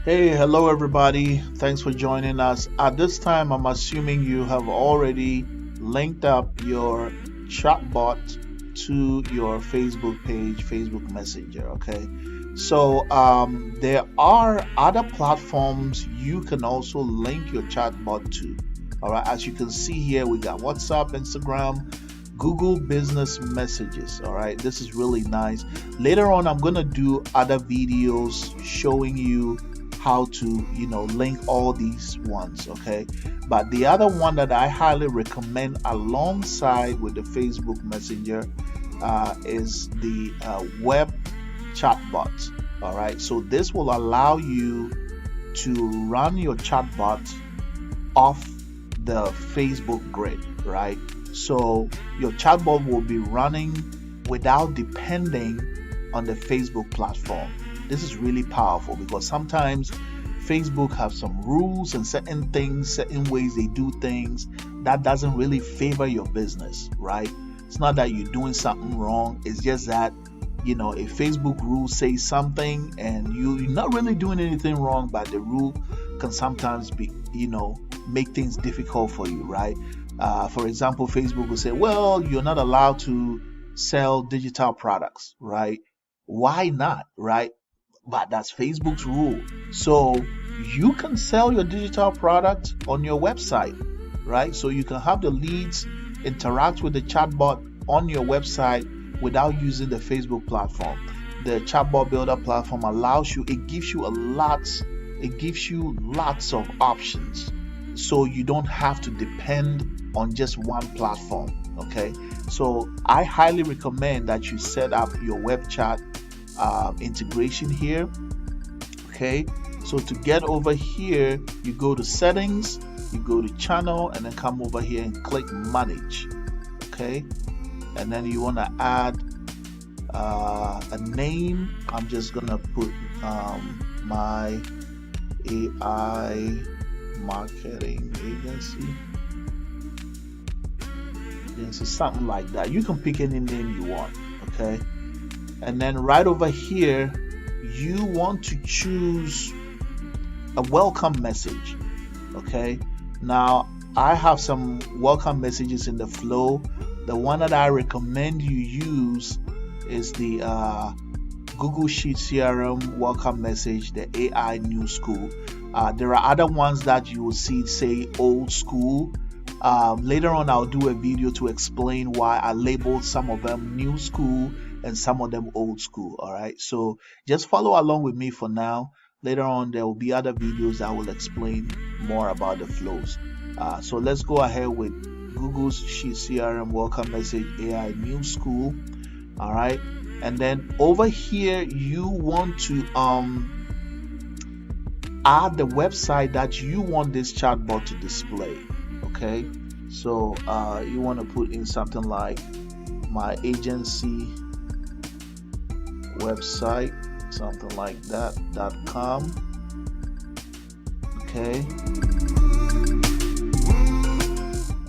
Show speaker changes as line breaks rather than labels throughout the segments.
Hey, hello everybody. Thanks for joining us. At this time, I'm assuming you have already linked up your chatbot to your Facebook page, Facebook Messenger. Okay. So there are other platforms you can also link your chatbot to. All right. As you can see here, we got WhatsApp, Instagram, Google Business Messages. All right. This is really nice. Later on, I'm going to do other videos showing you how to link all these ones. Okay, but the other one that I highly recommend alongside with the Facebook Messenger is the web chatbot. All right, so this will allow you to run your chatbot off the Facebook grid, right? So your chatbot will be running without depending on the Facebook platform. This is really powerful because sometimes Facebook have some rules and certain things, certain ways they do things that doesn't really favor your business, right? It's not that you're doing something wrong. It's just that, if Facebook rule says something and you're not really doing anything wrong, but the rule can sometimes be, make things difficult for you, right? For example, Facebook will say, well, you're not allowed to sell digital products, right? Why not, right? But that's Facebook's rule. So you can sell your digital product on your website, right? So you can have the leads interact with the chatbot on your website without using the Facebook platform. The chatbot builder platform allows you, it gives you lots of options. So you don't have to depend on just one platform. Okay. So I highly recommend that you set up your web chat integration here. Okay, so to get over here, you go to settings, you go to channel, and then come over here and click manage. Okay, and then you want to add a name. I'm just gonna put my AI marketing agency, something like that. You can pick any name you want. Okay, and then right over here you want to choose a welcome message. Okay, now I have some welcome messages in the flow. The one that I recommend you use is the Google Sheet CRM welcome message, the AI new school. There are other ones that you will see say old school. Later on I'll do a video to explain why I labeled some of them new school and some of them old school. All right, so just follow along with me for now. Later on there will be other videos that will explain more about the flows. So let's go ahead with Google's Sheet CRM welcome message AI new school. All right, and then over here you want to add the website that you want this chatbot to display. Okay, so you want to put in something like my agency website, something like that .com. Okay,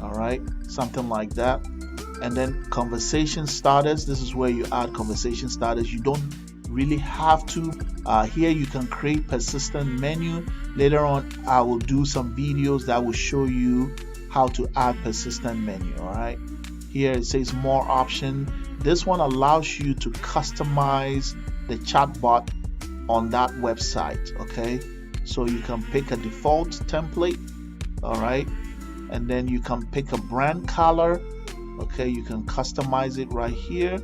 all right, something like that. And then conversation starters, this is where you add conversation starters. You don't really have to. Here you can create persistent menu. Later on I will do some videos that will show you how to add persistent menu. All right, here it says more option. This one allows you to customize the chatbot on that website. Okay, so you can pick a default template. All right, and then you can pick a brand color. Okay, you can customize it right here.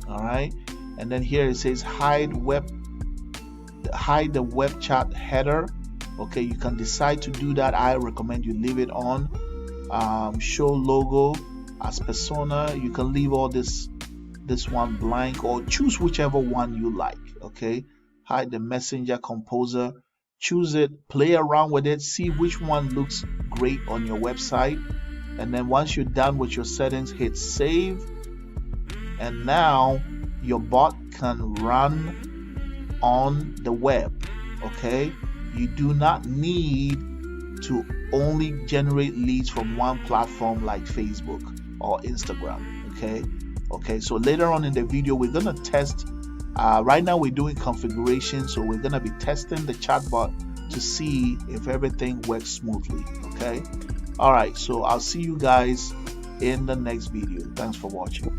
All right, and then here it says hide the web chat header. Okay, you can decide to do that. I recommend you leave it on. Show logo as persona, you can leave all this one blank or choose whichever one you like. Okay, hide the messenger composer, choose it, play around with it, see which one looks great on your website, and then once you're done with your settings, hit save, and now your bot can run on the web. Okay, you do not need to only generate leads from one platform like Facebook or Instagram. Okay, so later on in the video we're going to test Right now we're doing configuration, so we're gonna be testing the chatbot to see if everything works smoothly. Okay. All right. So I'll see you guys in the next video. Thanks for watching.